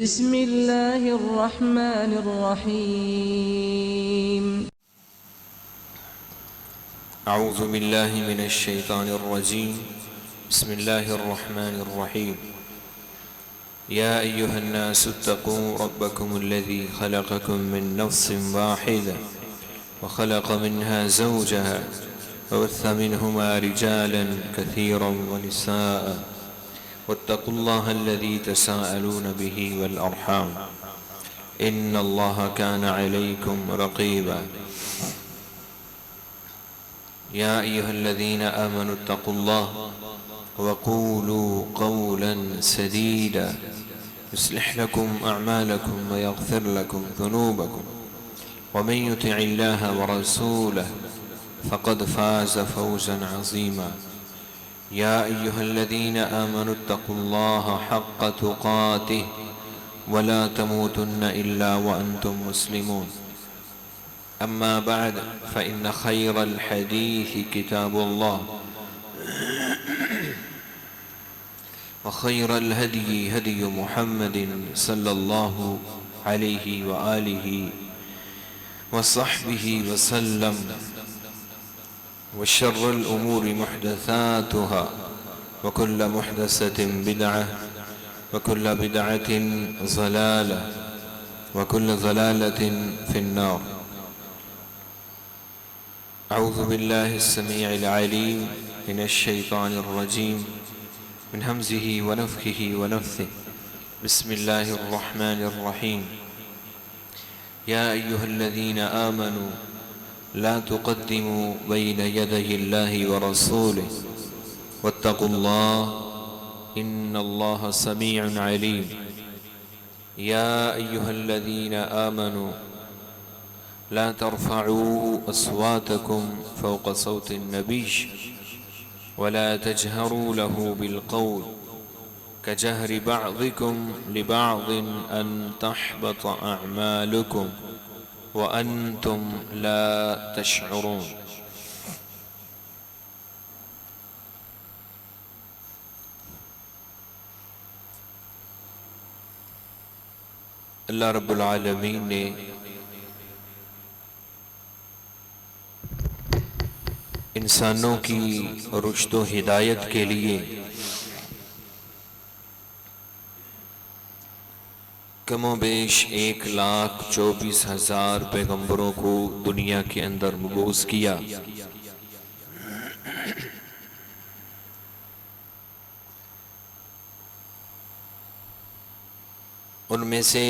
بسم الله الرحمن الرحيم. أعوذ بالله من الشيطان الرجيم. بسم الله الرحمن الرحيم. يا أيها الناس اتقوا ربكم الذي خلقكم من نفس واحدة وخلق منها زوجها وبث منهما رجالا كثيرا ونساء واتقوا الله الذي تساءلون به والأرحام إن الله كان عليكم رقيبا. يا أيها الذين آمنوا اتقوا الله وقولوا قولا سديدا يصلح لكم أعمالكم ويغفر لكم ذنوبكم ومن يطع الله ورسوله فقد فاز فوزا عظيما. يا أيها الذين آمنوا اتقوا الله حق تقاته ولا تموتن إلا وأنتم مسلمون. أما بعد فإن خير الحديث كتاب الله وخير الهدي هدي محمد صلى الله عليه وآله وصحبه وسلم وشر الأمور محدثاتها وكل محدثة بدعة وكل بدعة ضلالة وكل ضلالة في النار. أعوذ بالله السميع العليم من الشيطان الرجيم من همزه ونفخه ونفثه. بسم الله الرحمن الرحيم. يا أيها الذين آمنوا لا تقدموا بين يدي الله ورسوله واتقوا الله إن الله سميع عليم. يا أيها الذين آمنوا لا ترفعوا أصواتكم فوق صوت النبي ولا تجهروا له بالقول كجهر بعضكم لبعض أن تحبط أعمالكم وأنتم لا تشعرون. اللہ رب العالمین نے انسانوں کی رشد و ہدایت کے لیے کم و بیش 1,24,000 پیغمبروں کو دنیا کے اندر مبعوث کیا. ان میں سے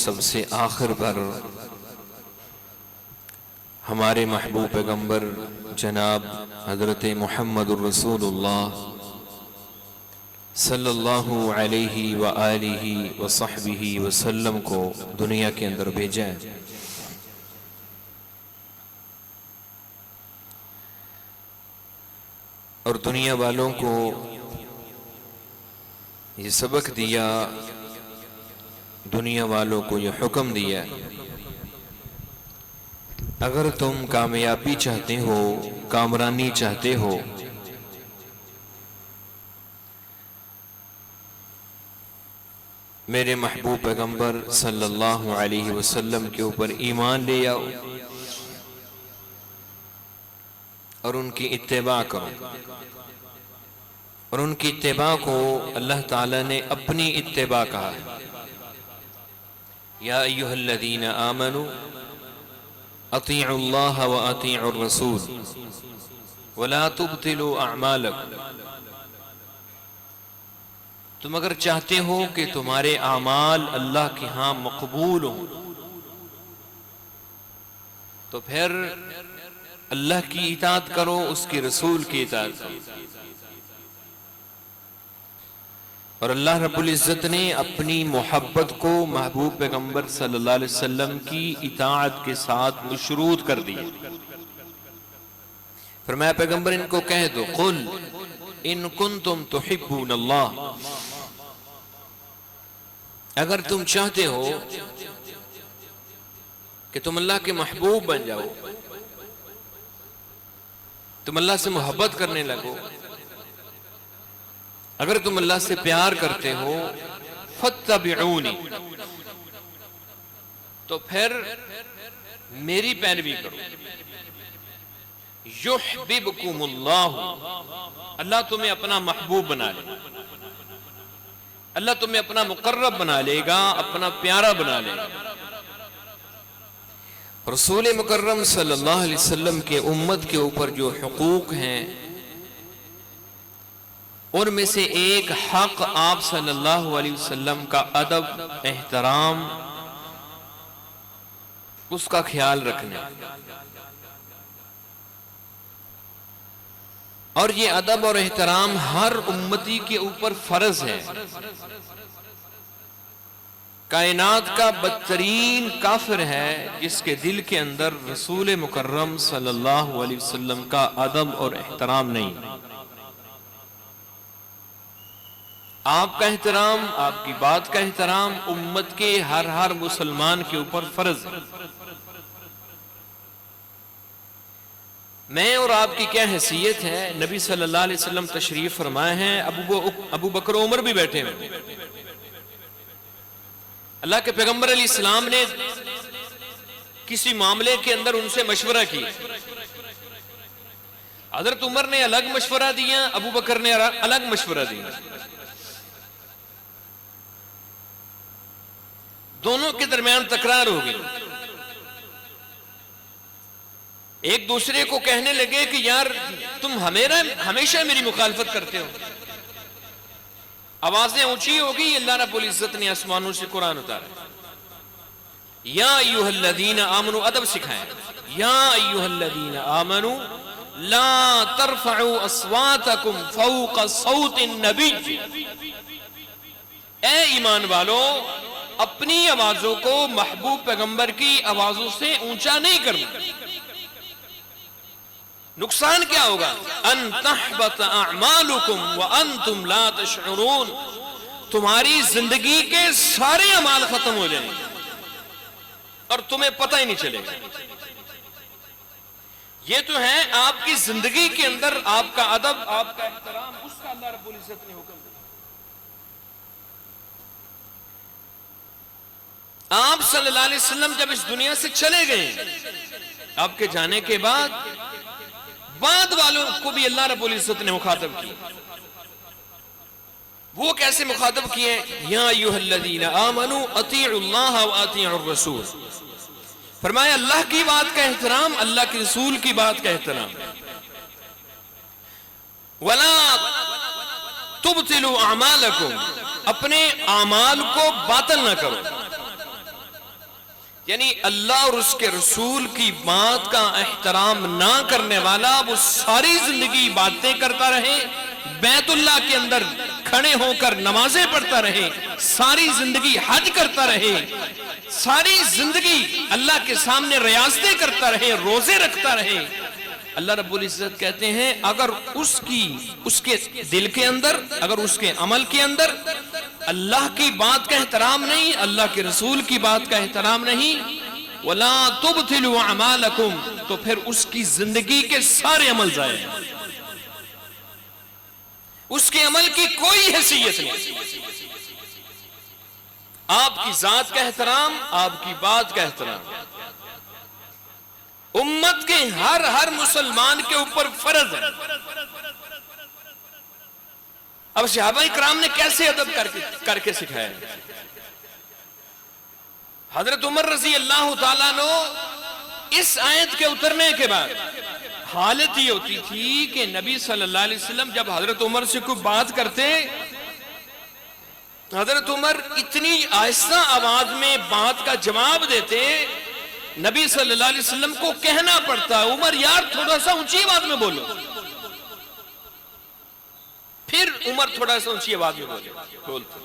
سب سے آخر پر ہمارے محبوب پیغمبر جناب حضرت محمد الرسول اللہ صلی اللہ علیہ وآلہ وصحبہ وسلم کو دنیا کے اندر بھیجا ہے. اور دنیا والوں کو یہ سبق دیا، دنیا والوں کو یہ حکم دیا، اگر تم کامیابی چاہتے ہو، کامرانی چاہتے ہو، میرے محبوب پیغمبر صلی اللہ علیہ وسلم کے اوپر ایمان لے آؤ اور ان کی اتباع کرو. اور ان کی اتباع کو اللہ تعالیٰ نے اپنی اتباع کہا ہے. یا ایہا الذین آمنوا اطیعوا اللہ و اطیعوا الرسول ولا تبطلوا اعمالکم. تم اگر چاہتے ہو کہ تمہارے اعمال اللہ کے ہاں مقبول ہوں تو پھر اللہ کی اطاعت کرو، اس کے رسول کی اطاعت کرو. اور اللہ رب العزت نے اپنی محبت کو محبوب پیغمبر صلی اللہ علیہ وسلم کی اطاعت کے ساتھ مشروط کر دی. فرمایا پیغمبر ان کو کہہ دو، قل ان کنتم تحبون اللہ، اگر تم چاہتے ہو کہ تم اللہ کے محبوب بن جاؤ، تم اللہ سے محبت کرنے لگو، اگر تم اللہ سے پیار کرتے ہو فاتبعونی، تو پھر میری پیروی کرو. یحببکم اللہ، اللہ تمہیں اپنا محبوب بنا لے گا، اللہ تمہیں اپنا مقرب بنا لے گا، اپنا پیارا بنا لے گا. رسول مکرم صلی اللہ علیہ وسلم کے امت کے اوپر جو حقوق ہیں ان میں سے ایک حق آپ صلی اللہ علیہ وسلم کا ادب، احترام، اس کا خیال رکھنا. اور یہ ادب اور احترام ہر امتی کے اوپر فرض ہے. کائنات کا بدترین کافر ہے جس کے دل کے اندر رسول مکرم صلی اللہ علیہ وسلم کا ادب اور احترام نہیں. آپ کا احترام، آپ کی بات کا احترام امت کے ہر مسلمان کے اوپر فرض ہے. میں اور آپ کی کیا حیثیت ہے؟ نبی صلی اللہ علیہ وسلم تشریف فرمائے ہیں، ابو بکر و عمر بھی بیٹھے ہیں. اللہ کے پیغمبر علیہ السلام نے کسی معاملے کے اندر ان سے مشورہ کیا. حضرت عمر نے الگ مشورہ دیا، ابو بکر نے الگ مشورہ دیا. دونوں کے درمیان تکرار ہو گئی. ایک دوسرے کو کہنے لگے کہ یار تم ہمیشہ میری مخالفت کرتے ہو. آوازیں اونچی ہو گئی. اللہ رب العزت نے آسمانوں سے قرآن اتارا. یا ایھا الذین آمنوا، ادب سکھائیں. یا ایھا الذین آمنوا لا ترفعوا اصواتکم فوق صوت النبی. اے ایمان والو، اپنی آوازوں کو محبوب پیغمبر کی آوازوں سے اونچا نہیں کرنا. نقصان کیا ہوگا؟ ان تحبط اعمالکم وانتم لا تشعرون. تمہاری زندگی کے سارے اعمال ختم ہو جائیں گے اور تمہیں پتہ ہی نہیں چلے گا. یہ تو ہے آپ کی زندگی کے اندر آپ کا ادب، آپ کا احترام، اس کا اللہ رب العزت نے حکم دیا. آپ صلی اللہ علیہ وسلم جب اس دنیا سے چلے گئے، آپ کے جانے کے بعد والوں کو بھی اللہ رب العزت نے مخاطب کی. وہ کیسے مخاطب کیے؟ یا ایھا الذین آمنوا اطیعوا اللہ واطیعوا الرسول. فرمایا اللہ کی بات کا احترام، اللہ کے رسول کی بات کا احترام. ولا تبطلوا اعمالکم، اپنے اعمال کو باطل نہ کرو. یعنی اللہ اور اس کے رسول کی بات کا احترام نہ کرنے والا وہ ساری زندگی باتیں کرتا رہے، بیت اللہ کے اندر کھڑے ہو کر نمازیں پڑھتا رہے، ساری زندگی حج کرتا رہے، ساری زندگی اللہ کے سامنے ریاضتیں کرتا رہے، روزے رکھتا رہے. اللہ رب العزت کہتے ہیں اگر اس کے دل کے اندر، اگر اس کے عمل کے اندر اللہ کی بات کا احترام نہیں، اللہ کے رسول کی بات کا احترام نہیں، وَلَا تُبْتِلُوا عَمَالَكُمْ، تو پھر اس کی زندگی کے سارے عمل ضائع ہیں. اس کے عمل کی کوئی حیثیت نہیں. آپ کی ذات کا احترام، آپ کی بات کا احترام امت کے ہر مسلمان کے اوپر فرض ہے. اب صحابہ کرام نے کیسے ادب کر کے سکھایا؟ حضرت عمر رضی اللہ تعالیٰ عنہ اس آیت کے اترنے کے بعد حالت یہ ہوتی تھی کہ نبی صلی اللہ علیہ وسلم جب حضرت عمر سے کوئی بات کرتے، حضرت عمر اتنی آہستہ آواز میں بات کا جواب دیتے، نبی صلی اللہ علیہ وسلم کو کہنا پڑتا عمر یار تھوڑا سا اونچی آواز میں بولو. پھر عمر تھوڑا سا اونچی آواز میں بولتے.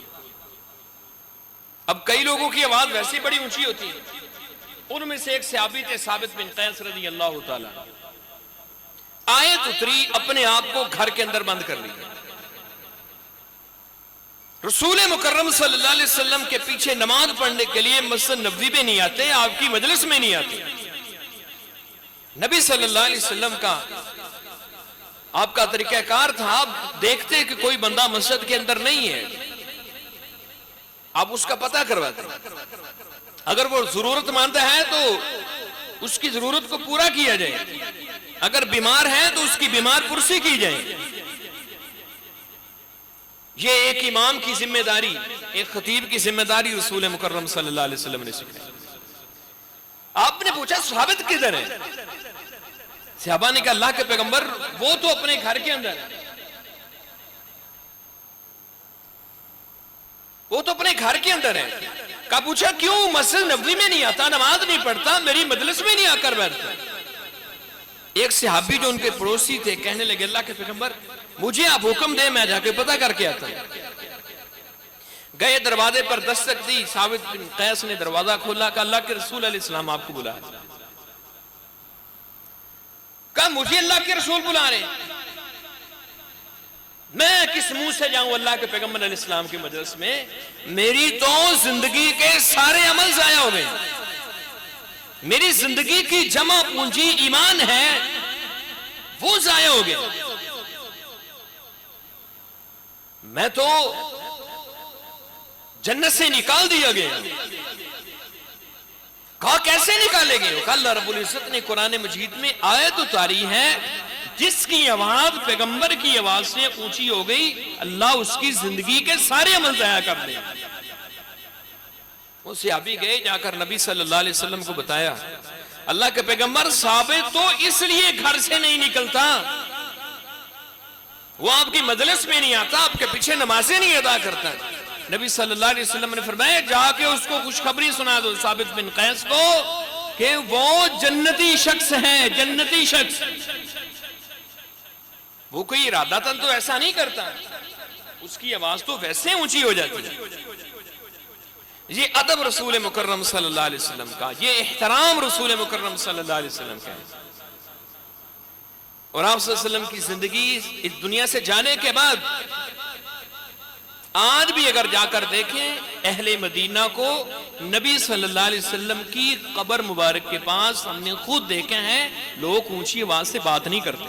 اب کئی لوگوں کی آواز ویسے بڑی اونچی ہوتی ہے. ان میں سے ایک صحابی تھے ثابت بن قیس رضی اللہ تعالی. آیت اتری، اپنے آپ کو گھر کے اندر بند کر لیا. رسول مکرم صلی اللہ علیہ وسلم کے پیچھے نماز پڑھنے کے لیے مسجد نبوی میں نہیں آتے، آپ کی مجلس میں نہیں آتے. نبی صلی اللہ علیہ وسلم کا آپ کا طریقہ کار تھا، آپ دیکھتے کہ کوئی بندہ مسجد کے اندر نہیں ہے، آپ اس کا پتہ کرواتے ہیں، اگر وہ ضرورت مند ہے تو اس کی ضرورت کو پورا کیا جائے، اگر بیمار ہے تو اس کی بیمار پرسی کی جائے۔ یہ ایک امام کی ذمہ داری، ایک خطیب کی ذمہ داری رسول مکرم صلی اللہ علیہ وسلم نے سکھائی۔ آپ نے پوچھا صحابت کدھر ہے؟ صحابہ نے کہا اللہ کے پیغمبر وہ تو اپنے گھر کے اندر ہے، وہ تو اپنے گھر کے اندر ہے۔ کہا پوچھا کیوں؟ مسجد نبوی میں نہیں آتا، نماز نہیں پڑھتا، میری مجلس میں نہیں آ کر بیٹھتا۔ ایک صحابی جو ان کے پڑوسی تھے کہنے لگے اللہ کے پیغمبر مجھے آپ حکم دیں میں جا کے پتہ کر کے آتا ہوں۔ گئے دروازے پر دستک دی، ثابت بن قیس نے دروازہ کھولا، کہا اللہ کے رسول علیہ السلام آپ کو بلا رہے۔ کہا مجھے اللہ کے رسول بلا رہے، میں کس منہ سے جاؤں اللہ کے پیغمبر علیہ السلام کی مجلس میں؟ میری تو زندگی کے سارے عمل ضائع ہو گئے، میری زندگی کی جمع پونجی ایمان ہے وہ ضائع ہو گیا، میں تو جنت سے نکال دیا گیا۔ کہا کیسے نکالے گئے؟ کہا اللہ رب العزت نے قرآن مجید میں آیت اتاری ہے جس کی آواز پیغمبر کی آواز سے اونچی ہو گئی اللہ اس کی زندگی کے سارے عمل ضائع کر دے۔ وہ صحابی گئے، جا کر نبی صلی اللہ علیہ وسلم کو بتایا، اللہ کے پیغمبر ثابت تو اس لیے گھر سے نہیں نکلتا، وہ آپ کی مجلس میں نہیں آتا، آپ کے پیچھے نمازیں نہیں ادا کرتا۔ نبی صلی اللہ علیہ وسلم نے فرمایا جا کے اس کو خوشخبری سنا دو ثابت بن قیس کو کہ وہ جنتی شخص ہے، جنتی شخص، وہ کوئی ارادتاً تو ایسا نہیں کرتا، اس کی آواز تو ویسے اونچی ہو جاتی ہے۔ یہ ادب رسول مکرم صلی اللہ علیہ وسلم کا، یہ احترام رسول مکرم صلی اللہ علیہ وسلم کا ہے۔ اور آپ صلی اللہ علیہ وسلم کی زندگی اس دنیا سے جانے کے بعد آج بھی اگر جا کر دیکھیں اہل مدینہ کو نبی صلی اللہ علیہ وسلم کی قبر مبارک کے پاس ہم نے خود دیکھے ہیں لوگ اونچی آواز سے بات نہیں کرتے۔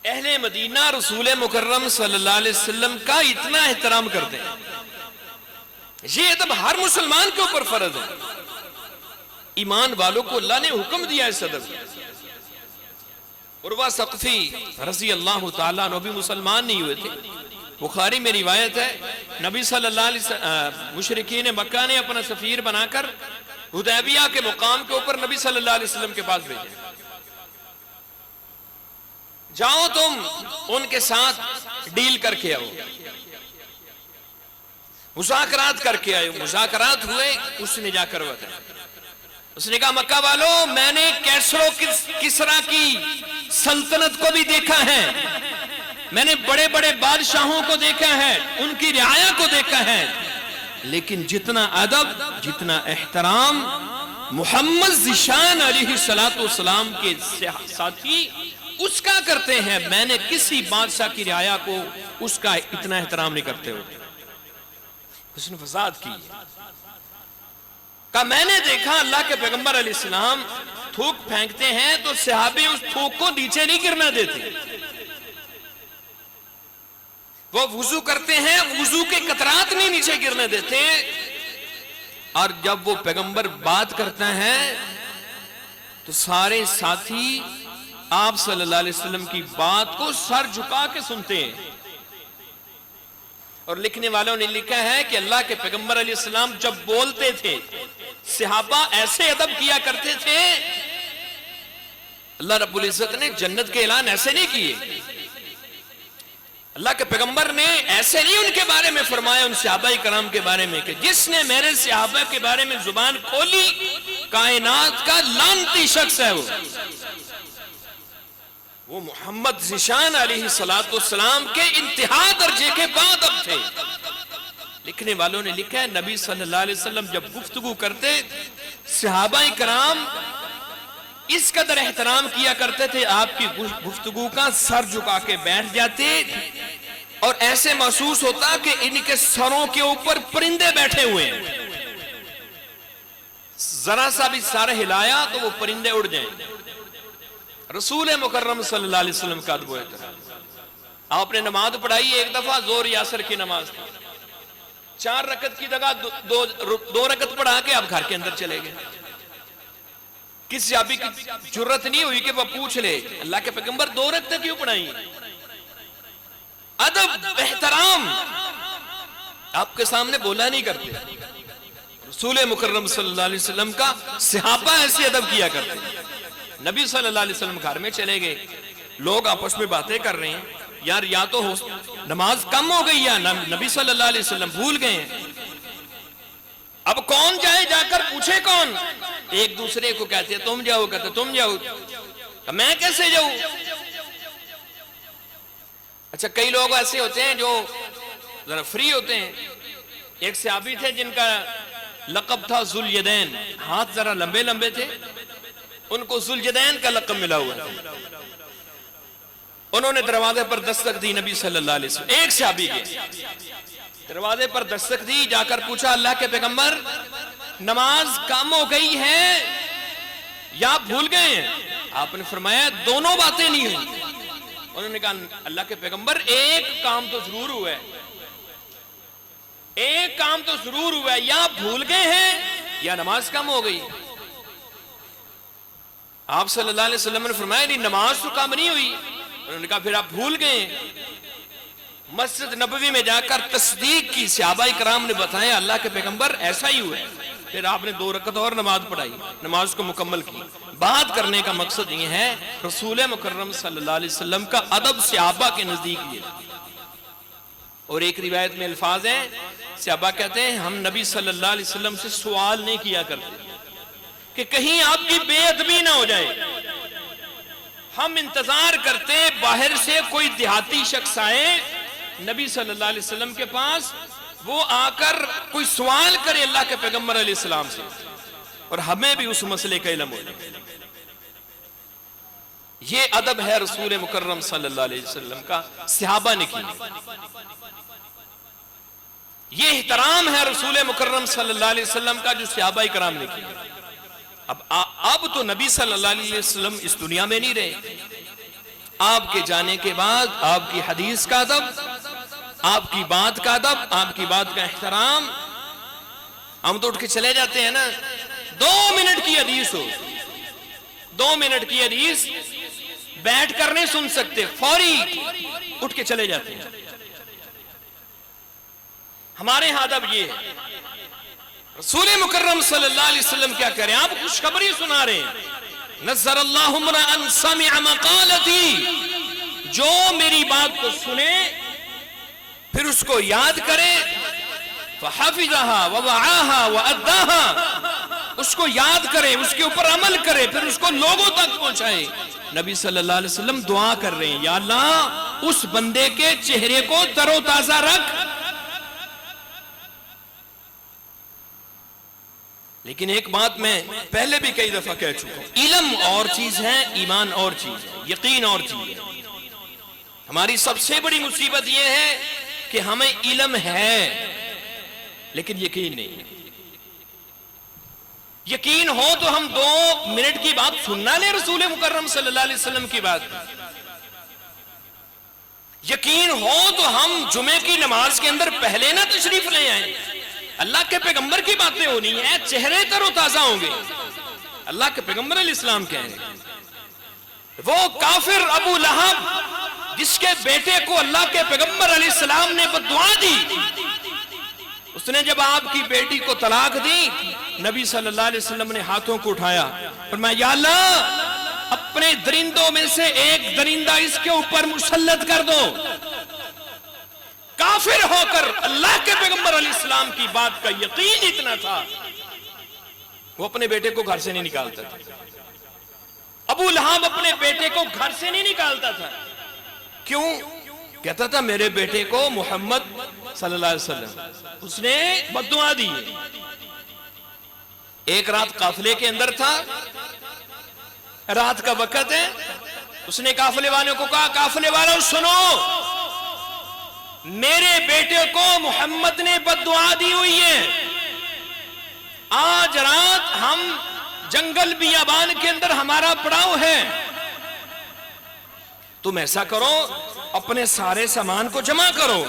اہل مدینہ رسول مکرم صلی اللہ علیہ وسلم کا اتنا احترام کرتے ہیں، یہ ادب ہر مسلمان کے اوپر فرض ہے۔ ایمان والوں کو اللہ نے حکم دیا اس ادب۔ عروہ ثقفی رضی اللہ تعالیٰ عنہ بھی مسلمان نہیں ہوئے تھے، بخاری میں روایت ہے نبی صلی اللہ علیہ وسلم مشرکین مکہ نے اپنا سفیر بنا کر حدیبیہ کے مقام کے اوپر نبی صلی اللہ علیہ وسلم کے پاس بھیجے، جاؤ تم ان کے ساتھ ڈیل کر کے آؤ، مذاکرات کر کے آئے۔ مذاکرات ہوئے، اس نے جا کر بتایا، اس نے کہا مکہ والو میں نے کیسرو کسرا کی سلطنت کو بھی دیکھا ہے، میں نے بڑے بڑے بادشاہوں کو دیکھا ہے، ان کی رعایا کو دیکھا ہے، لیکن جتنا ادب جتنا احترام محمد ذیشان علیہ السلام کے ساتھی اس کا کرتے ہیں، میں نے کسی بادشاہ کی رعایا کو اس کا اتنا احترام نہیں کرتے ہو۔ اس نے فساد کی، کہا میں نے دیکھا اللہ کے پیغمبر علیہ السلام تھوک پھینکتے ہیں تو صحابی اس تھوک کو نیچے نہیں گرنا دیتے، وہ وضو کرتے ہیں وضو کے قطرات نہیں نیچے گرنے دیتے، اور جب وہ پیغمبر بات کرتا ہے تو سارے ساتھی آپ صلی اللہ علیہ وسلم کی بات کو سر جھکا کے سنتے ہیں۔ اور لکھنے والوں نے لکھا ہے کہ اللہ کے پیغمبر علیہ السلام جب بولتے تھے صحابہ ایسے ادب کیا کرتے تھے، اللہ رب العزت نے جنت کے اعلان ایسے نہیں کیے، اللہ کے پیغمبر نے ایسے نہیں ان کے بارے میں فرمایا ان صحابہ کرام کے بارے میں کہ جس نے میرے صحابہ کے بارے میں زبان کھولی کائنات کا لعنتی شخص ہے، وہ محمد ذیشان علیہ السلام کے انتہا درجے کے بعد اب تھے۔ لکھنے والوں نے لکھا ہے نبی صلی اللہ علیہ وسلم جب گفتگو کرتے صحابہ کرام اس قدر احترام کیا کرتے تھے، آپ کی گفتگو کا سر جھکا کے بیٹھ جاتے اور ایسے محسوس ہوتا کہ ان کے سروں کے اوپر پرندے بیٹھے ہوئے ہیں، ذرا سا بھی سر ہلایا تو وہ پرندے اڑ جائیں۔ رسول مکرم صلی اللہ علیہ وسلم کا ادب و احترام۔ آپ نے نماز پڑھائی ایک دفعہ زور عصر کی نماز تھی، 4 رکعت کی جگہ 2 رکعت پڑھا کے آپ گھر کے اندر چلے گئے. کسی صحابی کی جرت نہیں ہوئی کہ وہ پوچھ لے اللہ کے پیغمبر 2 رکعتیں کیوں پڑھائیں؟ ادب احترام آپ کے سامنے بولا نہیں کرتے. رسول مکرم صلی اللہ علیہ وسلم کا صحابہ ایسے ادب کیا کرتے. نبی صلی اللہ علیہ وسلم گھر میں چلے گئے, لوگ آپس میں باتیں کر رہے ہیں, یار یا تو نماز کم ہو گئی یا نبی صلی اللہ علیہ وسلم بھول گئے ہیں. اب کون جائے, جا کر پوچھے کون؟ ایک دوسرے کو کہتے تم جاؤ, کہتے تم جاؤ, میں کیسے جاؤں؟ اچھا کئی لوگ ایسے ہوتے ہیں جو ذرا فری ہوتے ہیں. ایک صحابی تھے جن کا لقب تھا ذوالیدین, ہاتھ ذرا لمبے لمبے تھے, ان کو ذوالیدین کا لقب ملا ہوا تھا. انہوں نے دروازے پر دستک دی نبی صلی اللہ علیہ وسلم, ایک صحابی کے دروازے پر دستک دی, جا کر پوچھا اللہ کے پیغمبر نماز کم ہو گئی ہے یا بھول گئے ہیں؟ آپ نے فرمایا دونوں باتیں نہیں ہوئی. انہوں نے کہا اللہ کے پیغمبر ایک کام تو ضرور ہوا ہے, ایک کام تو ضرور ہوا ہے, یا بھول گئے ہیں یا نماز کم ہو گئی. آپ صلی اللہ علیہ وسلم نے فرمایا نہیں نماز تو کم نہیں ہوئی. انہوں نے کہا پھر آپ بھول گئے. مسجد نبوی میں جا کر تصدیق کی, صحابہ کرام نے بتایا اللہ کے پیغمبر ایسا ہی ہوا ہے. پھر آپ نے 2 رکعت اور نماز پڑھائی, نماز کو مکمل کی. بات کرنے کا مقصد یہ ہے رسول مکرم صلی اللہ علیہ وسلم کا ادب صحابہ کے نزدیک یہ. اور ایک روایت میں الفاظ ہیں, صحابہ کہتے ہیں ہم نبی صلی اللہ علیہ وسلم سے سوال نہیں کیا کرتے کہ کہیں آپ کی بے ادبی نہ ہو جائے. ہم انتظار کرتے باہر سے کوئی دیہاتی شخص آئے نبی صلی اللہ علیہ وسلم کے پاس, وہ آ کر کوئی سوال کرے اللہ کے پیغمبر علیہ السلام سے, اور ہمیں بھی اس مسئلے کا علم ہو جائے. یہ ادب ہے رسول مکرم صلی اللہ علیہ وسلم کا, صحابہ نے کیا. یہ احترام ہے رسول مکرم صلی اللہ علیہ وسلم کا جو صحابہ کرام نے کیا. اب تو نبی صلی اللہ علیہ وسلم اس دنیا میں نہیں رہے. آپ کے جانے کے بعد آپ کی حدیث کا ادب, آپ کی بات کا ادب, آپ کی بات کا احترام. ہم تو اٹھ کے چلے جاتے ہیں نا, 2 منٹ کی حدیث ہو, 2 منٹ کی حدیث بیٹھ کر نہیں سن سکتے, فوری اٹھ کے چلے جاتے ہیں. ہمارے ہاں ادب یہ ہے. رسول مکرم صلی اللہ علیہ وسلم کیا کریں, آپ خوشخبری سنا رہے ہیں, نظر اللہ امرأ سمع مقالتی, جو میری بات کو سنے پھر اس کو یاد کرے, فحفظها ووعاها واداها, اس کو یاد کرے, اس کے اوپر عمل کرے, پھر اس کو لوگوں تک پہنچائے. نبی صلی اللہ علیہ وسلم دعا کر رہے ہیں, یا اللہ اس بندے کے چہرے کو تر و تازہ رکھ. لیکن ایک بات میں پہلے بھی کئی دفعہ کہہ چکا ہوں, علم اور چیز ہے, ایمان اور چیز ہے, یقین اور چیز ہے. ہماری سب سے بڑی مصیبت یہ ہے کہ ہمیں علم ہے لیکن یقین نہیں. یقین ہو تو ہم 2 منٹ کی بات سننا لیں رسول مکرم صلی اللہ علیہ وسلم کی بات. یقین ہو تو ہم جمعے کی نماز کے اندر پہلے نہ تشریف لے آئیں. اللہ کے پیغمبر کی باتیں ہونی ہیں, چہرے تر و تازہ ہوں گے. اللہ کے پیغمبر علیہ السلام کہیں گے, وہ کافر ابو لہب جس کے بیٹے کو اللہ کے پیغمبر علیہ السلام نے بددعا دی, اس نے جب آپ کی بیٹی کو طلاق دی, نبی صلی اللہ علیہ وسلم نے ہاتھوں کو اٹھایا, فرمایا یا اللہ اپنے درندوں میں سے ایک درندہ اس کے اوپر مسلط کر دو. کافر ہو کر اللہ کے پیغمبر علیہ السلام کی بات کا یقین اتنا تھا, وہ اپنے بیٹے کو گھر سے نہیں نکالتا تھا. ابو لہب اپنے بیٹے کو گھر سے نہیں نکالتا تھا. کیوں؟ کہتا تھا میرے بیٹے کو محمد صلی اللہ علیہ وسلم اس نے بددعا دی. ایک رات قافلے کے اندر تھا, رات کا وقت ہے, اس نے قافلے والوں کو کہا قافلے والوں سنو, میرے بیٹے کو محمد نے بددعا دی ہوئی ہے, آج رات ہم جنگل بیابان کے اندر ہمارا پڑاؤ ہے, تم ایسا کرو اپنے سارے سامان کو جمع کرو.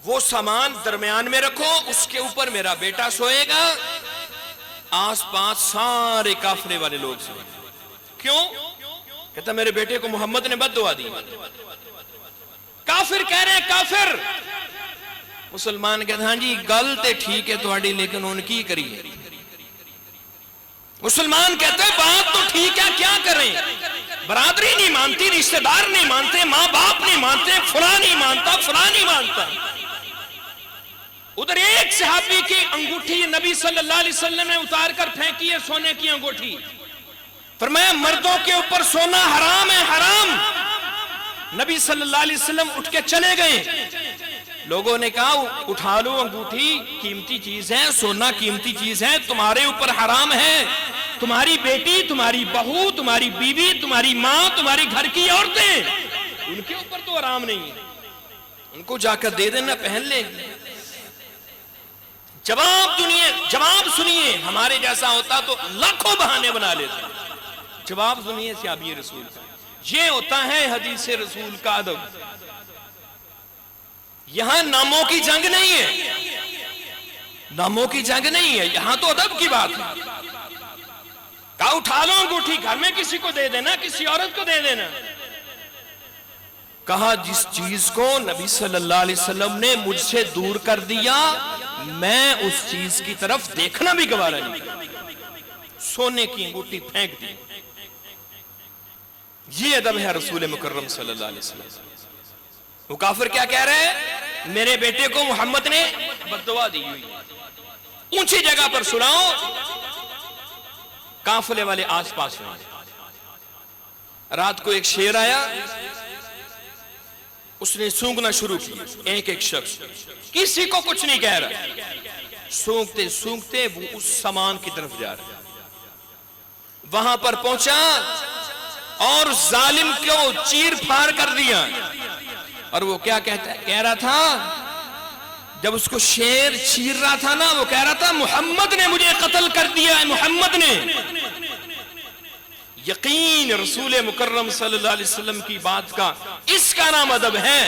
وہ سامان درمیان میں رکھو، اس کے اوپر میرا بیٹا سوئے گا، آس پاس سارے کافرے والے لوگ سوئے گا۔ کیوں؟ کہتا میرے بیٹے کو محمد نے بد دعا دی۔ کافر کہہ رہے ہیں کافر، مسلمان کہتے ہیں ہاں جی گل تے ٹھیک ہے تہاڈی، لیکن ان کی کری ہے۔ مسلمان کہتے ہیں بات تو ٹھیک ہے، کیا کریں؟ برادری نہیں مانتی، رشتہ دار نہیں مانتے، ماں باپ نہیں مانتے، فلاں نہیں مانتا، فلاں نہیں مانتا۔ ادھر ایک صحابی کی انگوٹھی نبی صلی اللہ علیہ وسلم نے اتار کر پھینکی ہے، سونے کی انگوٹھی، فرمایا مردوں کے اوپر سونا حرام ہے، حرام۔ نبی صلی اللہ علیہ وسلم اٹھ کے چلے گئے، لوگوں نے کہا اٹھا لو انگوٹھی، قیمتی چیز ہے، سونا قیمتی چیز ہے، تمہارے اوپر حرام ہے، تمہاری بیٹی، تمہاری بہو، تمہاری بیوی، تمہاری ماں، تمہاری گھر کی عورتیں، ان کے اوپر تو حرام نہیں ہے، ان کو جا کر دے دینا، پہن لیں۔ جواب سنیے، ہمارے جیسا ہوتا تو لاکھوں بہانے بنا لیتا۔ جواب سنیے صحابی رسول کا، یہ ہوتا ہے حدیث رسول کا ادب۔ یہاں ناموں کی جنگ نہیں ہے، ناموں کی جنگ نہیں ہے، یہاں تو ادب کی بات ہے۔ کہا اٹھا لو انگوٹھی، گھر میں کسی کو دے دینا، کسی عورت کو دے دینا۔ کہا جس چیز کو نبی صلی اللہ علیہ وسلم نے مجھ سے دور کر دیا، میں اس چیز کی طرف دیکھنا بھی گوارا نہیں، سونے کی انگوٹھی پھینک دی۔ یہ ادب ہے رسول مکرم صلی اللہ علیہ وسلم۔ وہ کافر کیا کہہ رہے ہیں؟ میرے بیٹے کو محمد نے بد دعا دی ہوئی، اونچی جگہ پر سناؤ۔ قافلے والے آس پاس میں، رات کو ایک شیر آیا، اس نے سونگنا شروع کی، ایک ایک شخص کسی کو کچھ نہیں کہہ رہا، سونگتے سونگتے وہ اس سامان کی طرف جا رہا، وہاں پر پہنچا اور ظالم کو چیر پھاڑ کر دیا۔ اور وہ کیا کہہ رہا تھا؟ جب اس کو شیر چیر رہا تھا نا، وہ کہہ رہا تھا محمد نے مجھے قتل کر دیا ہے، محمد نے۔ یقین رسول مکرم صلی اللہ علیہ وسلم کی بات کا، اس کا نام ادب ہے،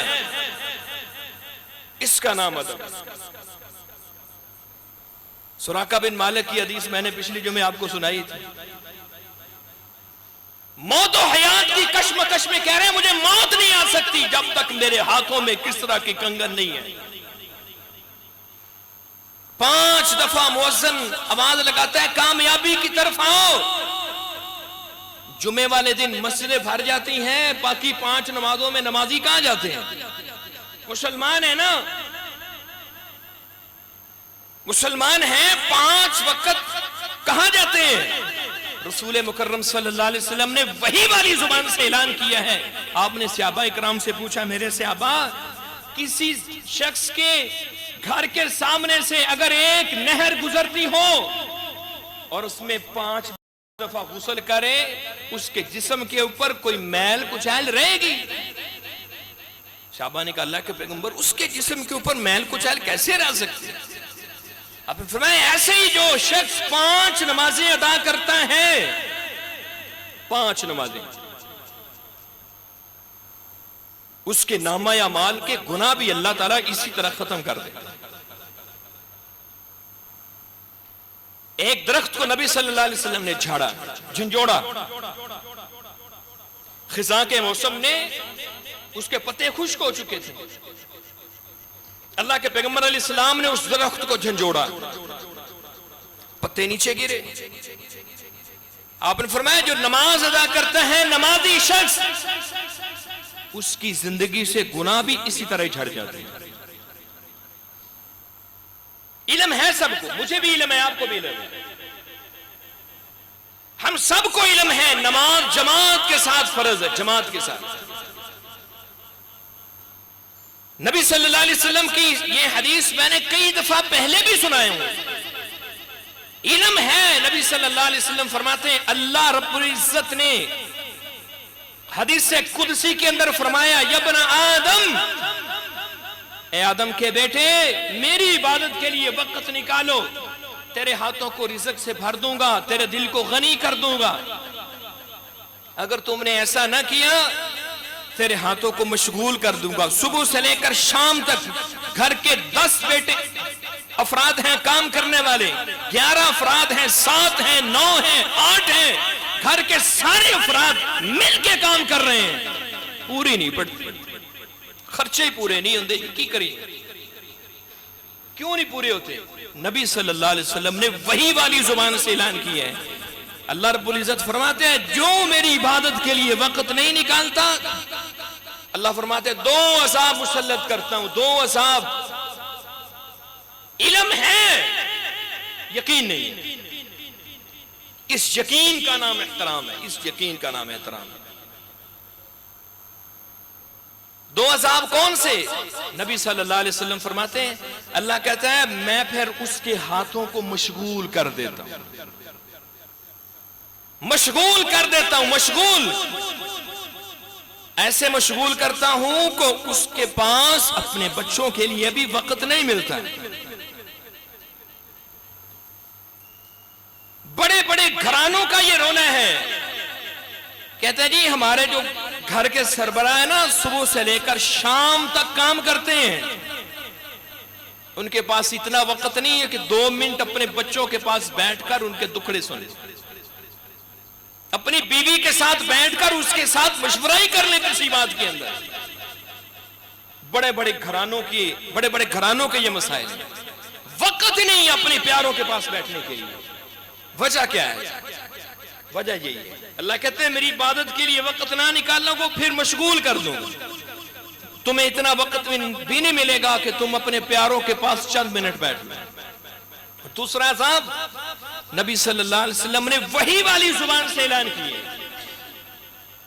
اس کا نام ادب۔ سراقہ بن مالک کی حدیث میں نے پچھلی جمعے آپ کو سنائی تھی، موت و حیات کی کشمکش میں کہہ رہے ہیں مجھے موت نہیں آ سکتی جب تک میرے ہاتھوں میں کس طرح کی کنگن نہیں ہے۔ 5 دفعہ مؤذن آواز لگاتا ہے کامیابی کی طرف آؤ۔ جمعے والے دن مسجدیں بھر جاتی ہیں، باقی 5 نمازوں میں نمازی کہاں جاتے ہیں؟ مسلمان ہیں نا، مسلمان ہیں، 5 وقت کہاں جاتے ہیں؟ رسول مکرم صلی اللہ علیہ وسلم نے وحی والی زبان سے اعلان کیا ہے۔ آپ نے صحابہ اکرام سے پوچھا میرے صحابہ، کسی شخص کے گھر کے سامنے سے اگر ایک نہر گزرتی ہو اور اس میں 5 دفعہ غسل کرے، اس کے جسم کے اوپر کوئی میل کچیل رہے گی؟ صحابہ نے کہا اللہ کے پیغمبر اس کے جسم کے اوپر میل کچیل کیسے رہ سکتے؟ آپ نے فرمایا ایسے ہی جو شخص 5 نمازیں ادا کرتا ہے، 5 نمازیں، اس کے نامہ اعمال کے گناہ بھی اللہ تعالیٰ اسی طرح ختم کر دے۔ ایک درخت کو نبی صلی اللہ علیہ وسلم نے جھاڑا، جھنجھوڑا، خزاں کے موسم نے اس کے پتے خشک ہو چکے تھے، اللہ کے پیغمبر علیہ السلام نے اس درخت کو جھنجھوڑا، پتے نیچے گرے۔ آپ نے فرمایا جو نماز ادا کرتا ہے نمازی شخص، اس کی زندگی سے گناہ بھی اسی طرح جھڑ جاتے ہیں۔ علم ہے سب کو، مجھے بھی علم ہے، آپ کو بھی علم ہے، ہم سب کو علم ہے نماز جماعت کے ساتھ فرض ہے، جماعت کے ساتھ۔ نبی صلی اللہ علیہ وسلم کی یہ حدیث میں نے کئی دفعہ پہلے بھی سنائے ہوں، علم ہے۔ نبی صلی اللہ علیہ وسلم فرماتے ہیں اللہ رب العزت نے حدیث قدسی کے اندر فرمایا یا ابن آدم، اے آدم کے بیٹے میری عبادت کے لیے وقت نکالو، تیرے ہاتھوں کو رزق سے بھر دوں گا، تیرے دل کو غنی کر دوں گا۔ اگر تم نے ایسا نہ کیا تیرے ہاتھوں کو مشغول کر دوں گا. صبح سے لے کر شام تک گھر کے 10 بیٹے افراد ہیں کام کرنے والے, 11 افراد ہیں, 7 ہیں, 9 ہیں, 8 ہیں, گھر کے سارے افراد مل کے کام کر رہے ہیں, پوری نہیں پڑتی, خرچے ہی پورے نہیں ہوتے. کی کریں, کیوں نہیں پورے ہوتے؟ نبی صلی اللہ علیہ وسلم نے وحی والی زبان سے اعلان کیا ہے. اللہ رب العزت فرماتے ہیں جو میری عبادت کے لیے وقت نہیں نکالتا, اللہ فرماتے ہیں 2 عذاب مسلط کرتا ہوں, 2 عذاب. علم ہے, یقین نہیں. اس یقین کا نام احترام ہے, اس یقین کا نام احترام ہے. 2 عذاب کون سے؟ نبی صلی اللہ علیہ وسلم فرماتے ہیں اللہ کہتا ہے میں پھر اس کے ہاتھوں کو مشغول کر دیتا ہوں, مشغول کر دیتا ہوں. مشغول ایسے مشغول کرتا ہوں کہ اس کے پاس اپنے بچوں کے لیے بھی وقت نہیں ملتا. بڑے بڑے گھرانوں کا یہ رونا ہے. کہتے ہیں جی ہمارے جو گھر کے سربراہ ہیں نا, صبح سے لے کر شام تک کام کرتے ہیں, ان کے پاس اتنا وقت نہیں ہے کہ 2 منٹ اپنے بچوں کے پاس بیٹھ کر ان کے دکھڑے سنیں, اپنی بیوی کے ساتھ بیٹھ کر اس کے ساتھ مشورہ ہی کر لیں کسی بات کے اندر. بڑے بڑے گھرانوں کے یہ مسائل, وقت نہیں اپنے پیاروں کے پاس بیٹھنے کے لیے. وجہ کیا ہے؟ وجہ یہی ہے, اللہ کہتے ہیں میری عبادت کے لیے وقت نہ نکالنا کو پھر مشغول کر دوں. تمہیں اتنا وقت بھی نہیں ملے گا کہ تم اپنے پیاروں کے پاس چند منٹ بیٹھ لیں. دوسرا عذاب نبی صلی اللہ علیہ وسلم نے وحی والی زبان سے اعلان کیے.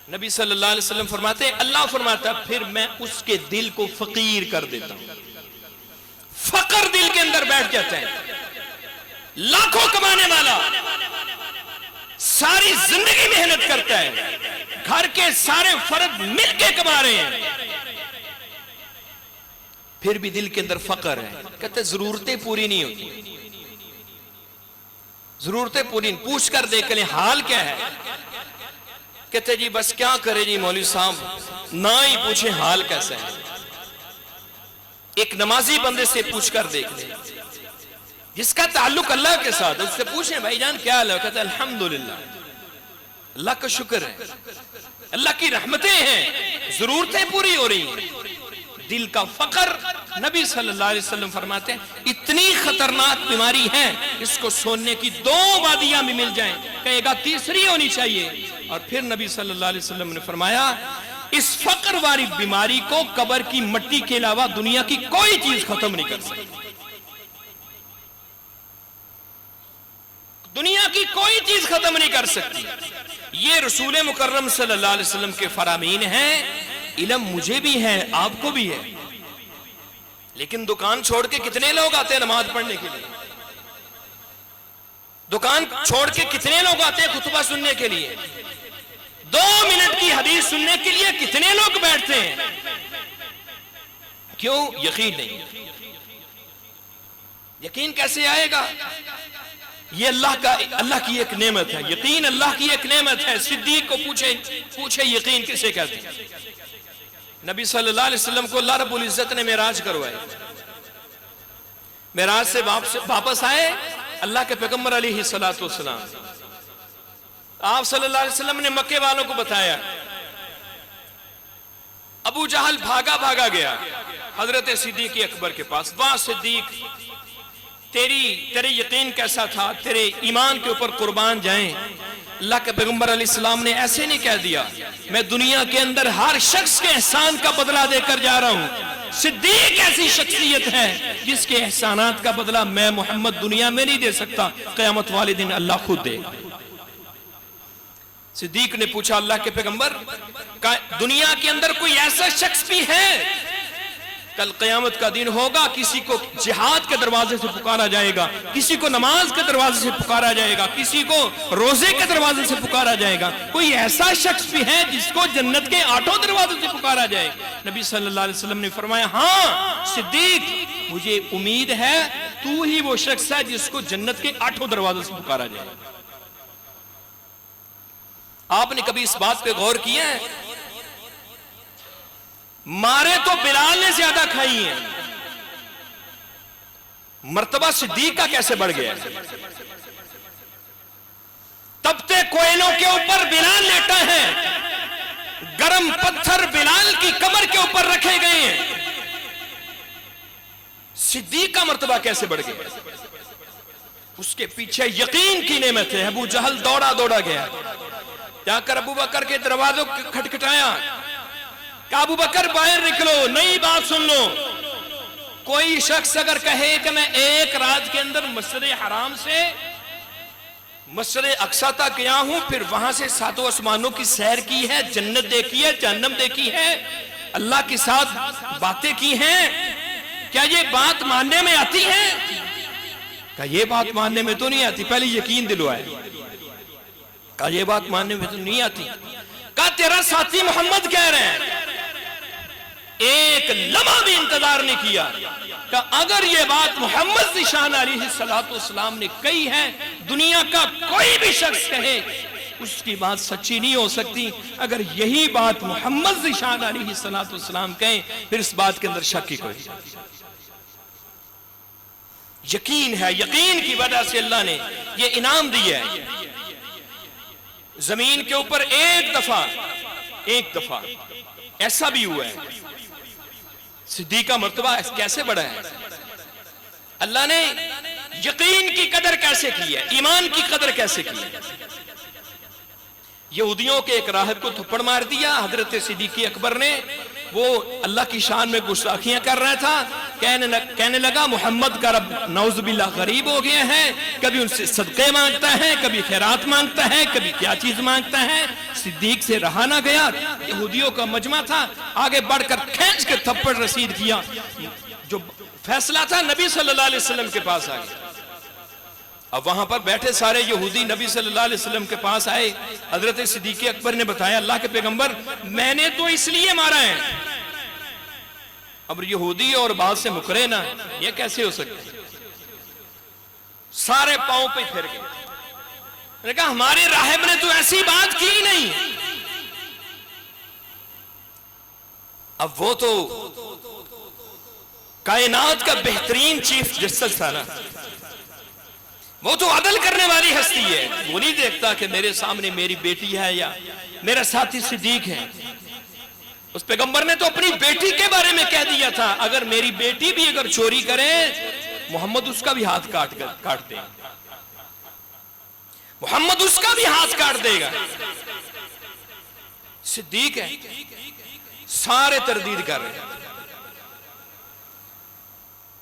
نبی صلی اللہ علیہ وسلم فرماتے ہیں اللہ فرماتا ہے پھر میں اس کے دل کو فقیر کر دیتا ہوں. فقر دل کے اندر بیٹھ جاتا ہے. لاکھوں کمانے والا, ساری زندگی محنت کرتا ہے, گھر کے سارے فرد مل کے کما رہے ہیں, پھر بھی دل کے اندر فقر ہے. کہتے ضرورتیں پوری نہیں ہوتی, ضرورتیں پوری نہیں. پوچھ کر دیکھ لیں حال کیا ہے. کہتے جی بس کیا کرے جی مولوی صاحب, نہ ہی پوچھیں حال کیسا ہے. ایک نمازی بندے سے پوچھ کر دیکھ لیں جس کا تعلق اللہ کے ساتھ, اس سے پوچھیں بھائی جان کیا حال ہے, کہتا ہے الحمدللہ, اللہ کا شکر ہے, اللہ کی رحمتیں ہیں, ضرورتیں پوری ہو رہی ہیں. دل کا فقر, نبی صلی اللہ علیہ وسلم فرماتے ہیں اتنی خطرناک بیماری ہے اس کو سوننے کی 2 وادیاں بھی مل جائیں, کہے گا تیسری ہونی چاہیے. اور پھر نبی صلی اللہ علیہ وسلم نے فرمایا اس فقر والی بیماری کو قبر کی مٹی کے علاوہ دنیا کی کوئی چیز ختم نہیں کر سکتی. دنیا کی کوئی چیز ختم نہیں کر سکتی. یہ رسول مکرم صلی اللہ علیہ وسلم کے فرامین ہیں. علم مجھے بھی ہے, آپ کو بھی ہے, لیکن دکان چھوڑ کے کتنے لوگ آتے ہیں نماز پڑھنے کے لیے؟ دکان چھوڑ کے کتنے لوگ آتے ہیں خطبہ سننے کے لیے؟ 2 منٹ کی حدیث سننے کے لیے کتنے لوگ بیٹھتے ہیں؟ کیوں؟ یقین نہیں. یقین کیسے آئے گا؟ یہ اللہ کی ایک نعمت ہے. یقین اللہ کی ایک نعمت ہے. صدیق کو پوچھے یقین کسے کہتے ہیں؟ نبی صلی اللہ علیہ وسلم کو اللہ رب العزت نے معراج کروائے. معراج سے واپس آئے اللہ کے پیغمبر علیہ السلام. آپ صلی اللہ علیہ وسلم نے مکے والوں کو بتایا. ابو جہل بھاگا گیا حضرت صدیق اکبر کے پاس. واہ صدیق, تیرے یقین کیسا تھا, تیرے ایمان کے اوپر قربان جائیں. اللہ کے پیغمبر علیہ السلام نے ایسے نہیں کہہ دیا میں دنیا کے اندر ہر شخص کے احسان کا بدلہ دے کر جا رہا ہوں. صدیق ایسی شخصیت ہے جس کے احسانات کا بدلہ میں محمد دنیا میں نہیں دے سکتا, قیامت والے دن اللہ خود دے گا. صدیق نے پوچھا اللہ کے پیغمبر دنیا کے اندر کوئی ایسا شخص بھی ہے کل قیامت کا دن ہوگا کسی کو جہاد کے دروازے سے پکارا جائے گا, کسی کو نماز کے دروازے سے پکارا جائے گا, کسی کو روزے کے دروازے سے پکارا جائے گا, کوئی ایسا شخص بھی ہے جس کو جنت کے 8 دروازوں سے پکارا جائے گا؟ نبی صلی اللہ علیہ وسلم نے فرمایا ہاں صدیق, مجھے امید ہے تو ہی وہ شخص ہے جس کو جنت کے 8 دروازوں سے پکارا جائے گا. آپ نے کبھی اس بات پہ غور کیا ہے مارے تو بلال نے زیادہ کھائی ہیں، مرتبہ صدیق کا کیسے بڑھ گیا؟ تپتے کوئلوں کے اوپر بلال لیٹا ہے، گرم پتھر بلال کی کمر کے اوپر رکھے گئے ہیں، صدیق کا مرتبہ کیسے بڑھ گیا؟ اس کے پیچھے یقین کی نعمت ہے۔ ابو جہل دوڑا دوڑا گیا، جا کر ابو بکر کے دروازوں کھٹکھٹایا، کہ ابو بکر باہر نکلو، نئی بات سن لو۔ کوئی شخص اگر کہے کہ میں ایک رات کے اندر مسجد حرام سے مسجد اقصی تک گیا ہوں، پھر وہاں سے ساتوں آسمانوں کی سیر کی ہے، جنت دیکھی ہے، جہنم دیکھی ہے، اللہ کے ساتھ باتیں کی ہیں، کیا یہ بات ماننے میں آتی ہے؟ کہ یہ بات ماننے میں تو نہیں آتی، پہلے یقین دلوائے۔ کہ یہ بات ماننے میں تو نہیں آتی۔ کہ تیرا ساتھی محمد کہہ رہے ہیں۔ ایک لمحہ بھی انتظار نہیں کیا کہ اگر یہ بات محمد ذیشان علیہ السلام نے کہی ہے، دنیا کا کوئی بھی شخص کہے اس کی بات سچی نہیں ہو سکتی۔ اگر یہی بات محمد ذیشان علیہ السلام کہیں، پھر اس بات کے اندر شک کی کوئی یقین ہے۔ یقین کی وجہ سے اللہ نے یہ انعام دیا ہے۔ زمین کے اوپر ایک دفعہ ایسا بھی ہوا ہے، صدیق کا مرتبہ کیسے بڑھا ہے؟ اللہ نے یقین کی قدر کیسے کی ہے، ایمان کی قدر کیسے کی ہے؟ یہودیوں کے ایک راہب کو تھپڑ مار دیا حضرت صدیق اکبر نے، وہ اللہ کی شان میں گستاخیاں کر رہا تھا، کہنے لگا محمد کا رب نعوذ باللہ غریب ہو گیا ہے، کبھی ان سے صدقے مانگتا ہے، کبھی خیرات مانگتا ہے، کبھی کیا چیز مانگتا ہے۔ صدیق سے رہا نہ گیا، یہودیوں کا مجمع تھا، آگے بڑھ کر کھینچ کے تھپڑ رسید کیا۔ جو فیصلہ تھا نبی صلی اللہ علیہ وسلم کے پاس آ گیا۔ اب وہاں پر بیٹھے سارے یہودی نبی صلی اللہ علیہ وسلم کے پاس آئے، حضرت صدیق اکبر نے بتایا اللہ کے پیغمبر میں نے تو اس لیے مارا ہے۔ اب یہودی اور بات سے مکرے نا، یہ کیسے ہو سکتے؟ سارے پاؤں پہ پھر گئے، نے کہا ہمارے راہب نے تو ایسی بات کی نہیں۔ اب وہ تو کائنات کا بہترین چیف جسٹس تھا نا، وہ تو عدل کرنے والی ہستی ہے، وہ نہیں دیکھتا کہ میرے سامنے میری بیٹی ہے یا میرا ساتھی صدیق ہے۔ اس پیغمبر نے تو اپنی بیٹی کے بارے میں کہہ دیا تھا اگر میری بیٹی بھی اگر چوری کرے محمد اس کا بھی ہاتھ کاٹ دے گا، محمد اس کا بھی ہاتھ کاٹ دے گا۔ صدیق ہے، سارے تردید کر رہے ہیں،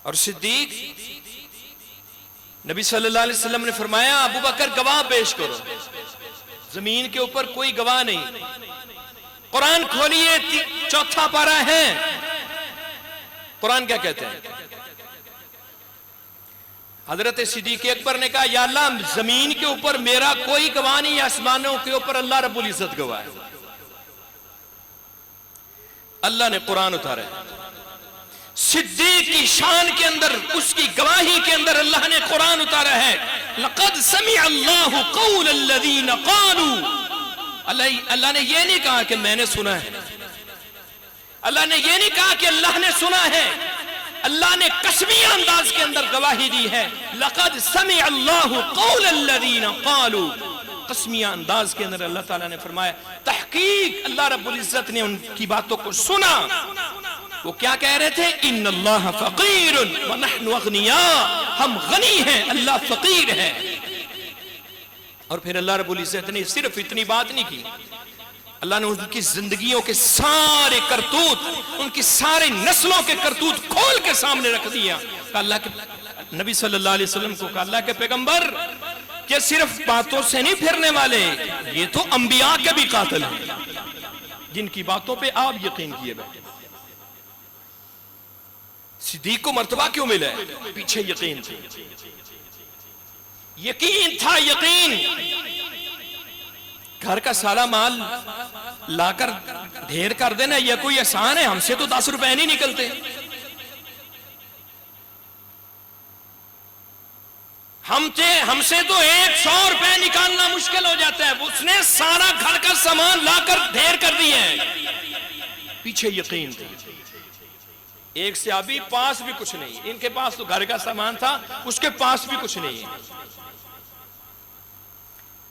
اور صدیق نبی صلی اللہ علیہ وسلم نے فرمایا ابو بکر گواہ پیش کرو۔ زمین کے اوپر کوئی گواہ نہیں۔ قرآن کھولیے، 4 پارہ ہے، قرآن کیا کہتے ہیں؟ حضرت صدیق اکبر نے کہا یا اللہ زمین کے اوپر میرا کوئی گواہ نہیں، آسمانوں کے اوپر اللہ رب العزت گواہ ہے۔ اللہ نے قرآن اتارا ہے، صدیق کی شان کے اندر، اس کی گواہی کے اندر اللہ نے قرآن اتارا ہے۔ لقد سمع اللہ قول الذین قالوا، اللہ نے یہ نہیں کہا کہ میں نے سنا ہے، اللہ نے یہ نہیں کہا کہ اللہ نے سنا ہے، اللہ نے قسمی انداز کے اندر گواہی دی ہے۔ لقد سمع اللہ قول الذین قالوا، قسمی انداز کے اندر اللہ تعالیٰ نے فرمایا تحقیق اللہ رب العزت نے ان کی باتوں کو سنا۔ وہ کیا کہہ رہے تھے؟ ان اللہ فقیر ونحن اغنیاء، ہم غنی ہیں اللہ فقیر ہے۔ اور پھر اللہ رب العزت نے صرف اتنی بات نہیں کی، اللہ نے ان کی زندگیوں کے سارے کرتوت، ان کی سارے نسلوں کے کرتوت کھول کے سامنے رکھ دیا۔ کہ اللہ کے نبی صلی اللہ علیہ وسلم کو کہا اللہ کے پیغمبر کہ صرف باتوں سے نہیں پھرنے والے، یہ تو انبیاء کے بھی قاتل ہیں جن کی باتوں پہ آپ یقین کیے بیٹھے۔ صدیق کو مرتبہ کیوں ملا ہے؟ پیچھے یقین تھی، یقین تھا، یقین۔ گھر کا سارا مال لا کر ڈھیر کر دینا یہ کوئی آسان ہے؟ ہم سے تو 10 روپے نہیں نکلتے، ہم سے تو 100 روپے نکالنا مشکل ہو جاتا ہے۔ اس نے سارا گھر کا سامان لا کر ڈھیر کر دیا ہے۔ پیچھے یقین تھی. ایک صحابی پاس بھی کچھ نہیں, ان کے پاس تو گھر کا سامان تھا, اس کے پاس بھی کچھ نہیں ہے.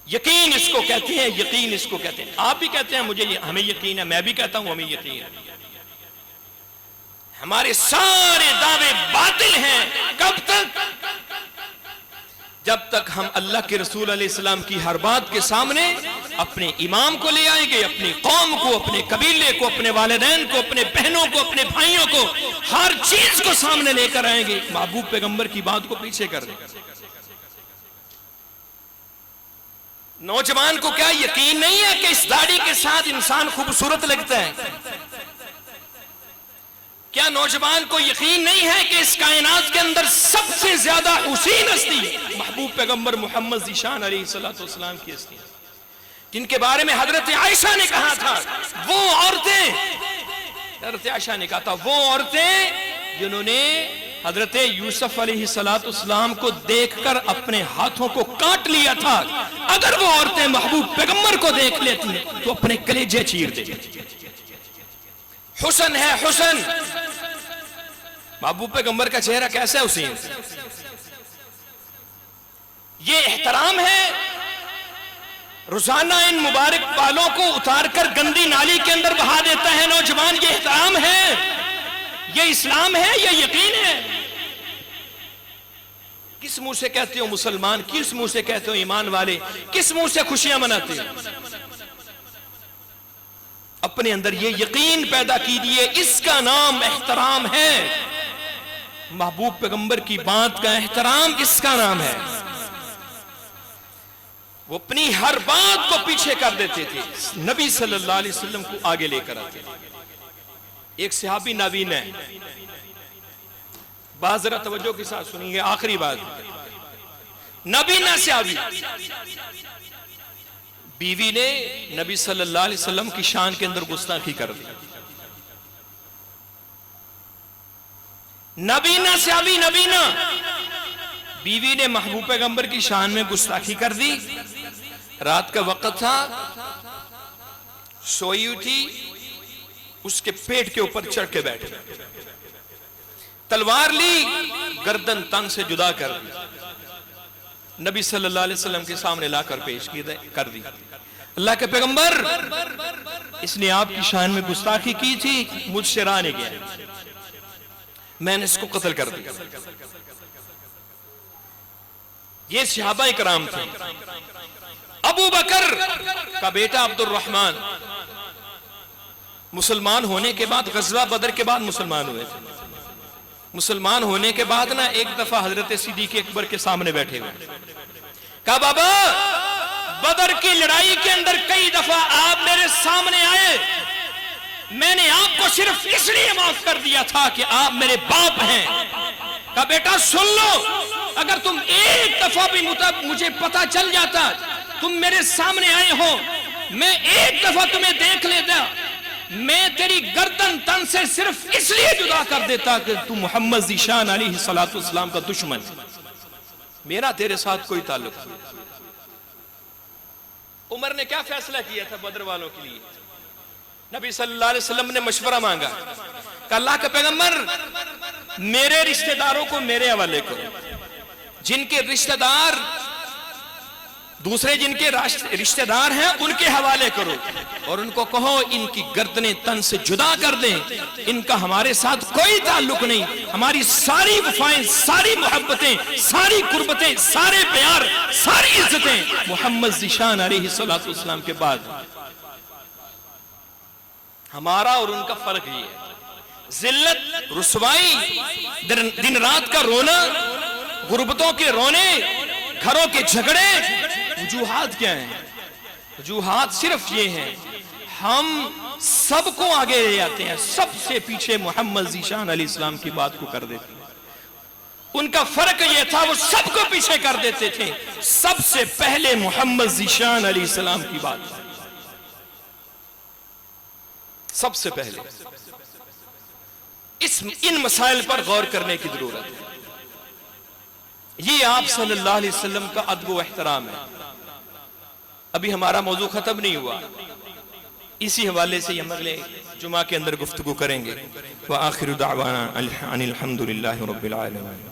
یقین اس کو کہتے ہیں, یقین اس کو کہتے ہیں. آپ بھی کہتے ہیں مجھے ہمیں یقین ہے, میں بھی کہتا ہوں ہمیں یقین ہے. ہمارے سارے دعوے باطل ہیں. کب تک؟ جب تک ہم اللہ کے رسول علیہ السلام کی ہر بات کے سامنے اپنے امام کو لے آئیں گے, اپنی قوم کو, اپنے قبیلے کو, اپنے والدین کو, اپنے بہنوں کو, اپنے بھائیوں کو, ہر چیز کو سامنے لے کر آئیں گے, محبوب پیغمبر کی بات کو پیچھے کر دیں. نوجوان کو کیا یقین نہیں ہے کہ اس داڑھی کے ساتھ انسان خوبصورت لگتا ہے؟ کیا نوجوان کو یقین نہیں ہے کہ اس کائنات کے اندر سب سے زیادہ حسین ہستی محبوب پیغمبر محمد ذیشان علیہ السلام کی ہستی ہے, جن کے بارے میں حضرت عائشہ نے کہا تھا وہ عورتیں, حضرت عائشہ نے کہا تھا وہ عورتیں جنہوں نے حضرت یوسف علیہ السلام کو دیکھ کر اپنے ہاتھوں کو کاٹ لیا تھا, اگر وہ عورتیں محبوب پیغمبر کو دیکھ لیتی ہیں تو اپنے کلیجے چیر دیتی. حسن ہے حسن. محبوب پیغمبر کا چہرہ کیسا ہے حسین؟ یہ احترام ہے. روزانہ ان مبارک بالوں کو اتار کر گندی نالی کے اندر بہا دیتا ہے نوجوان. یہ احترام ہے, یہ اسلام ہے, یہ یقین ہے. کس منہ سے کہتے ہو مسلمان, کس منہ سے کہتے ہو ایمان والے, کس منہ سے خوشیاں مناتے ہو؟ اپنے اندر یہ یقین پیدا کیجئے, اس کا نام احترام ہے. محبوب پیغمبر کی بات کا احترام اس کا نام ہے. وہ اپنی ہر بات کو پیچھے کر دیتے تھے, نبی صلی اللہ علیہ وسلم کو آگے لے کر آتے تھے. ایک صحابی نابینا ہے, بات ذرا توجہ کے ساتھ سنیں گے, آخری بات. نابینا صحابی, بیوی نے نبی صلی اللہ علیہ وسلم کی شان کے اندر گستاخی کر دی. نابینا صحابی, نابینا, بیوی نے محبوب پیغمبر کی شان میں گستاخی کر دی. رات کا وقت تھا, سوئی اٹھی, اس کے پیٹ کے اوپر چڑھ کے بیٹھے, تلوار لی, گردن تن سے جدا کر دی, نبی صلی اللہ علیہ وسلم کے سامنے لا کر پیش کر دی. اللہ کے پیغمبر, اس نے آپ کی شان میں گستاخی کی تھی, مجھ سے راہ نہیں گیا, میں نے اس کو قتل کر دیا. یہ صحابہ کرام تھے. ابو بکر کا بیٹا عبد الرحمن مسلمان ہونے کے بعد, غزوہ بدر کے بعد مسلمان ہوئے تھے. مسلمان ہونے کے بعد نا ایک دفعہ حضرت صدیق اکبر کے سامنے بیٹھے ہوئے, کہا بابا بدر کی لڑائی کے اندر کئی دفعہ آپ میرے سامنے آئے, میں نے آپ کو صرف اس لیے معاف کر دیا تھا کہ آپ میرے باپ ہیں. کہا بیٹا سن لو, اگر تم ایک دفعہ بھی مجھے پتا چل جاتا تم میرے سامنے آئے ہو, میں ایک دفعہ تمہیں دیکھ لیتا, میں تیری گردن تن سے صرف اس لیے جدا کر دیتا کہ تو محمد ذیشان علیہ السلام کا دشمن, میرا تیرے ساتھ کوئی تعلق نہیں. عمر نے کیا فیصلہ کیا تھا بدر والوں کے لیے؟ نبی صلی اللہ علیہ وسلم نے مشورہ مانگا کہ اللہ کے پیغمبر میرے رشتہ داروں کو میرے حوالے کرو, جن کے رشتہ دار دوسرے جن کے رشتہ دار ہیں ان کے حوالے کرو, اور ان کو کہو ان کی گردنیں تن سے جدا کر دیں, ان کا ہمارے ساتھ کوئی تعلق نہیں. ہماری ساری وفائیں, ساری محبتیں, ساری قربتیں, سارے پیار, ساری عزتیں محمد ذیشان علیہ السلام کے بعد. ہمارا اور ان کا فرق یہ ہے, ذلت, رسوائی, دن رات کا رونا, غربتوں کے رونے, گھروں کے جھگڑے, وجوہات کیا ہیں؟ وجوہات صرف یہ ہیں, ہم سب کو آگے لے آتے ہیں, سب سے پیچھے محمد ذیشان علیہ السلام کی بات کو کر دیتے ہیں. ان کا فرق یہ تھا, وہ سب کو پیچھے کر دیتے تھے, سب سے پہلے محمد ذیشان علیہ السلام کی بات, سب سے پہلے. ان مسائل پر غور کرنے کی ضرورت ہے. یہ آپ صلی اللہ علیہ وسلم کا ادب و احترام ہے. ابھی ہمارا موضوع ختم نہیں ہوا, اسی حوالے سے ہم اگلے جمعہ کے اندر گفتگو کریں گے۔ وآخر دعوانا ان الحمد للہ رب العالمین۔